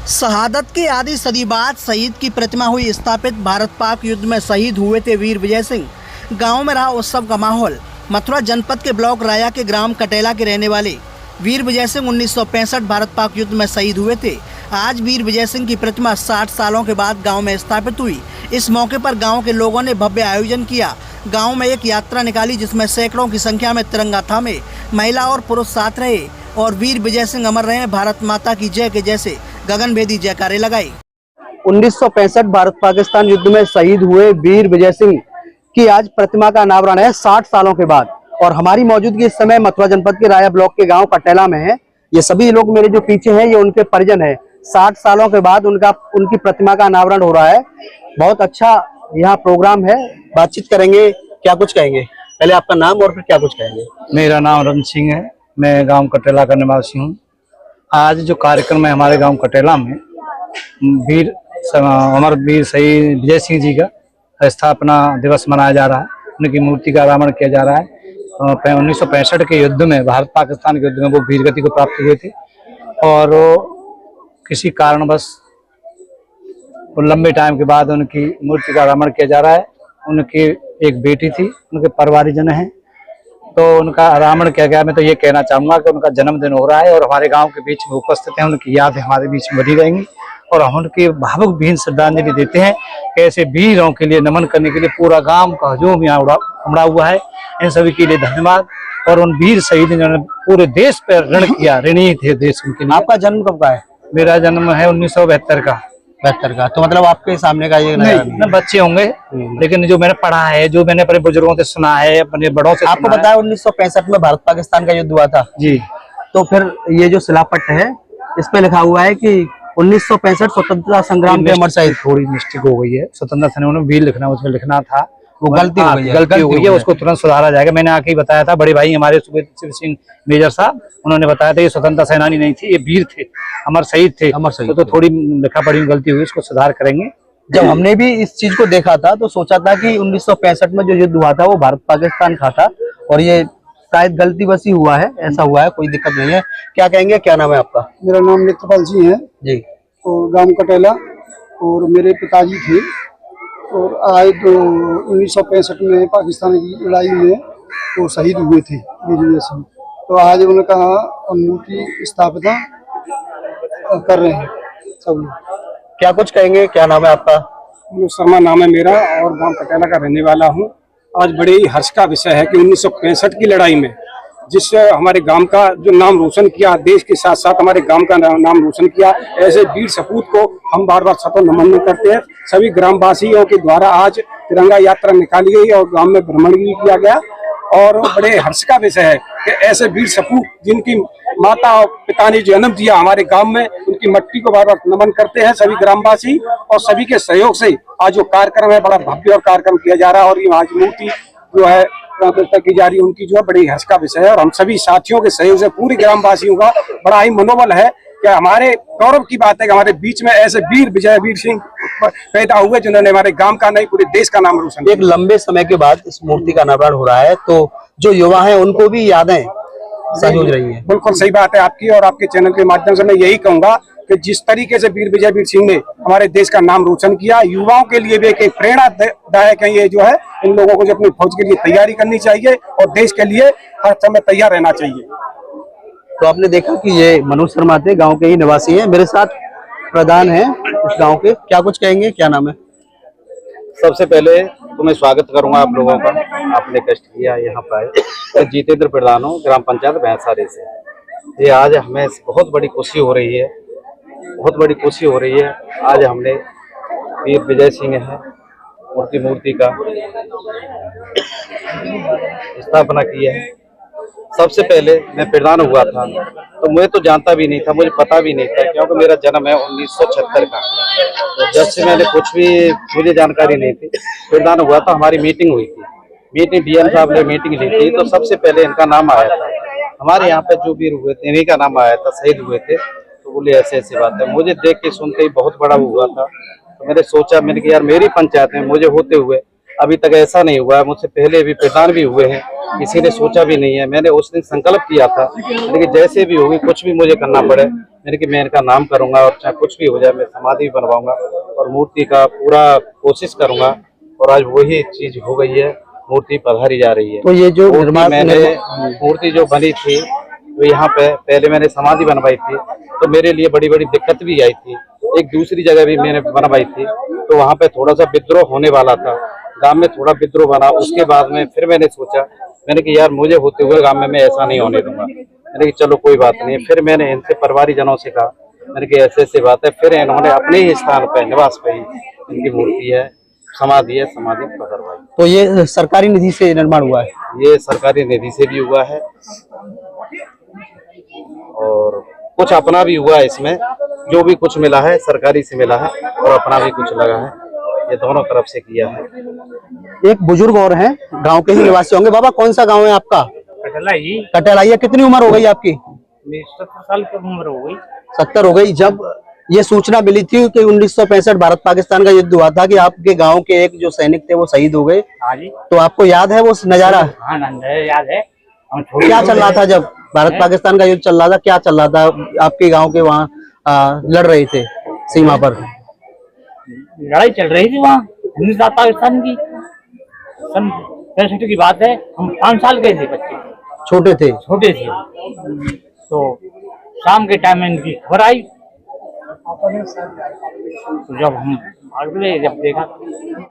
शहादत के आधी सदी बाद शहीद की प्रतिमा हुई स्थापित। भारत पाक युद्ध में शहीद हुए थे वीर विजय सिंह। गांव में रहा उत्सव का माहौल। मथुरा जनपद के ब्लॉक राया के ग्राम कटेला के रहने वाले वीर विजय सिंह 1965 भारत पाक युद्ध में शहीद हुए थे। आज वीर विजय सिंह की प्रतिमा 60 सालों के बाद गांव में स्थापित हुई। इस मौके पर गांव के लोगों ने भव्य आयोजन किया। गांव में एक यात्रा निकाली जिसमें सैकड़ों की संख्या में तिरंगा थामे महिला और पुरुष साथ रहे और वीर विजय सिंह अमर रहे, भारत माता की जय के जैसे गगनभेदी जयकारे लगाई। 1965 भारत पाकिस्तान युद्ध में शहीद हुए वीर विजय सिंह की आज प्रतिमा का अनावरण है 60 सालों के बाद। और हमारी मौजूदगी इस समय मथुरा जनपद के राया ब्लॉक के गांव कटेला में है। ये सभी लोग मेरे जो पीछे हैं ये उनके परिजन है। 60 सालों के बाद उनकी प्रतिमा का अनावरण हो रहा है। बहुत अच्छा यहाँ प्रोग्राम है। बातचीत करेंगे, क्या कुछ कहेंगे। पहले आपका नाम और फिर क्या कुछ कहेंगे। मेरा नाम रंग सिंह है, मैं गांव कटेला का निवासी हूँ। आज जो कार्यक्रम है हमारे गांव कटेला में अमर वीर शहीद विजय सिंह जी का स्थापना दिवस मनाया जा रहा है। उनकी मूर्ति का अनावरण किया जा रहा है। 1965 के युद्ध में, भारत पाकिस्तान के युद्ध में वो वीरगति को प्राप्त हुए थे और किसी कारणवश लंबे टाइम के बाद उनकी मूर्ति का अनावरण किया जा रहा है। उनकी एक बेटी थी, उनके परिवारजन हैं, तो उनका अनावरण किया गया। मैं तो ये कहना चाहूँगा कि उनका जन्मदिन हो रहा है और हमारे गांव के बीच में उपस्थित हैं। उनकी याद हमारे बीच में बनी रहेंगी और हम उनकी भावुक विहीन श्रद्धांजलि देते हैं। ऐसे वीरों के लिए नमन करने के लिए पूरा गांव का हजूम यहाँ उमड़ा हुआ है। इन सभी के लिए धन्यवाद। और उन वीर शहीद जिन्होंने पूरे देश पर ऋण किया, ऋणी थे देश उनके लिए। आपका जन्म कब का है। मेरा जन्म है 1972 का। 72 का, तो मतलब आपके सामने का ये नहीं, बच्चे होंगे, लेकिन जो मैंने पढ़ा है, जो मैंने अपने बुजुर्गों से सुना है, अपने बड़ों से आपको बताया 1965 में भारत पाकिस्तान का युद्ध हुआ था जी। तो फिर ये जो शिलापट्ट है इस पे लिखा हुआ है कि 1965 स्वतंत्रता संग्राम के अमर शहीद। थोड़ी मिस्टेक हो गई है, स्वतंत्रता सेनानियों वीर लिखना, उसमें लिखना था, वो गलती हो गई है, उसको तुरंत सुधारा जाएगा। मैंने आके ही बताया था, बड़े भाई हमारे सुबेद सिंह मेजर साहब, उन्होंने बताया था ये स्वतंत्रता सेनानी नहीं थी, ये वीर थे, अमर शहीद थे। तो थोड़ी लिखा पढ़ी गलती हुई, इसको सुधार करेंगे। जब हमने भी इस चीज को देखा था तो सोचा था कि 1965 में जो युद्ध हुआ था वो भारत पाकिस्तान का था और ये शायद गलती बस ही हुआ है, ऐसा हुआ है, कोई दिक्कत नहीं है। क्या कहेंगे, क्या नाम है आपका। मेरा नाम नेत्रपाल जी है जी, और गांव कटेला, और मेरे पिताजी थे और आए तो 1965 में पाकिस्तान की लड़ाई में वो शहीद हुए थे वीर विजय सिंह। तो आज उनका मूर्ति स्थापना कर रहे हैं सब लोग। क्या कुछ कहेंगे, क्या नाम है आपका। शर्मा नाम है मेरा और गांव कटेला का रहने वाला हूं। आज बड़े ही हर्ष का विषय है कि 1965 की लड़ाई में जिससे हमारे गांव का जो नाम रोशन किया, देश के साथ साथ हमारे गांव का नाम रोशन किया, ऐसे वीर सपूत को हम बार बार सतत नमन करते हैं। सभी ग्रामवासियों के द्वारा आज तिरंगा यात्रा निकाली गई और गांव में भ्रमण भी किया गया और बड़े हर्ष का विषय है कि ऐसे वीर सपूत जिनकी माता और पिता ने जन्म दिया हमारे गांव में, उनकी मट्टी को बार बार नमन करते हैं सभी ग्रामवासी। और सभी के सहयोग से आज जो कार्यक्रम है बड़ा भव्य और कार्यक्रम किया जा रहा है और ये आज मूर्ति जो है प्रतिष्ठा की जा रही है, उनकी जो है बड़ी हर्ष का विषय है। और हम सभी साथियों के सहयोग से पूरे ग्रामवासियों का बड़ा ही मनोबल है कि हमारे गौरव की बात है कि हमारे बीच में ऐसे वीर सिंह पैदा हुए जिन्होंने हमारे गांव का नहीं पूरे देश का नाम रोशन किया। एक लंबे समय के बाद इस मूर्ति का अनावरण हो रहा है तो जो युवा हैं उनको भी यादें सजोज रही है। बिल्कुल सही बात है आपकी, और आपके चैनल के माध्यम से मैं यही कहूंगा कि जिस तरीके से वीर सिंह ने हमारे देश का नाम रोशन किया, युवाओं के लिए भी एक प्रेरणादायक है ये जो है। इन लोगों को जो अपनी फौज के लिए तैयारी करनी चाहिए और देश के लिए हर समय तैयार रहना चाहिए। तो आपने देखा कि ये मनोज शर्मा थे, गांव के ही निवासी हैं। मेरे साथ प्रधान हैं इस गांव के, क्या कुछ कहेंगे, क्या नाम है। सबसे पहले तो मैं स्वागत करूंगा आप लोगों का, आपने कष्ट किया यहाँ पर आए। मैं जितेंद्र प्रधान हूँ, ग्राम पंचायत भैंसारी से। ये आज हमें बहुत बड़ी खुशी हो रही है, बहुत बड़ी खुशी हो रही है। आज हमने वीर विजय सिंह है मूर्ति का स्थापना की है। सबसे पहले मैं प्रधान हुआ था तो मुझे तो जानता भी नहीं था, मुझे पता भी नहीं था, क्योंकि मेरा जन्म है 1976 का। तो जब से मैंने कुछ भी मुझे जानकारी नहीं थी। प्रधान हुआ था, हमारी मीटिंग हुई थी, मीटिंग डीएम साहब ने मीटिंग ली थी, तो सबसे पहले इनका नाम आया था। हमारे यहाँ पे जो वीर हुए थे इन्हीं का नाम आया था, शहीद हुए थे। तो बोले ऐसे ऐसी बात है। मुझे देख के सुनते ही बहुत बड़ा हुआ था, तो मैंने सोचा, मैंने कि यार मेरी पंचायत में मुझे होते हुए अभी तक ऐसा नहीं हुआ है। मुझसे पहले भी प्रधान भी हुए हैं, किसी ने सोचा भी नहीं है। मैंने उस दिन संकल्प किया था, लेकिन जैसे भी होगी, कुछ भी मुझे करना पड़े, मैंने कि मैं इनका नाम करूंगा और चाहे कुछ भी हो जाए, मैं समाधि भी बनवाऊंगा और मूर्ति का पूरा कोशिश करूंगा। और आज वही चीज हो गई है, मूर्ति पधारी जा रही है। तो ये जो मूर्ति जो बनी थी, तो यहाँ पे पहले मैंने समाधि बनवाई थी, तो मेरे लिए बड़ी बड़ी दिक्कत भी आई थी। एक दूसरी जगह भी मैंने बनवाई थी, तो वहाँ पे थोड़ा सा विद्रोह होने वाला था, गांव में थोड़ा विद्रोह बना। उसके बाद में फिर मैंने सोचा, मैंने कि यार मुझे होते हुए गांव में मैं ऐसा नहीं होने दूंगा। मैंने कि चलो कोई बात नहीं। फिर मैंने इनसे परिवारी जनों से कहा, मैंने कि ऐसे ऐसी बात है। फिर इन्होंने अपने ही स्थान पर निवास पे ही इनकी मूर्ति है, समाधि है, समाधि पकड़वाई। तो ये सरकारी निधि से निर्माण हुआ है? ये सरकारी निधि से भी हुआ है और कुछ अपना भी हुआ है। इसमें जो भी कुछ मिला है सरकारी से मिला है और अपना भी कुछ लगा है, ये दोनों तरफ से किया है। एक बुजुर्ग और हैं, गांव के ही निवासी होंगे। बाबा, कौन सा गांव है आपका? कटलाई। कटलाई। कितनी उम्र हो गई आपकी? मेरी 70 साल की उम्र हो गई। 70 हो गई। जब ये सूचना मिली थी कि 1965 भारत पाकिस्तान का युद्ध हुआ था कि आपके गांव के एक जो सैनिक थे वो शहीद हो गए, हाँ जी। तो आपको याद है वो नजारा? हाँ, याद है। क्या चल रहा था जब भारत पाकिस्तान का युद्ध चल रहा था? क्या चल रहा था? आपके गांव के वहाँ लड़ रहे थे सीमा पर, लड़ाई चल रही थी वहाँ हिंदुस्तान पाकिस्तान की। सन 65 की बात है। हम 5 साल के थे, बच्चे छोटे थे। तो शाम के टाइम में इनकी खबर आई, तो जब हम भाग गए, जब देखा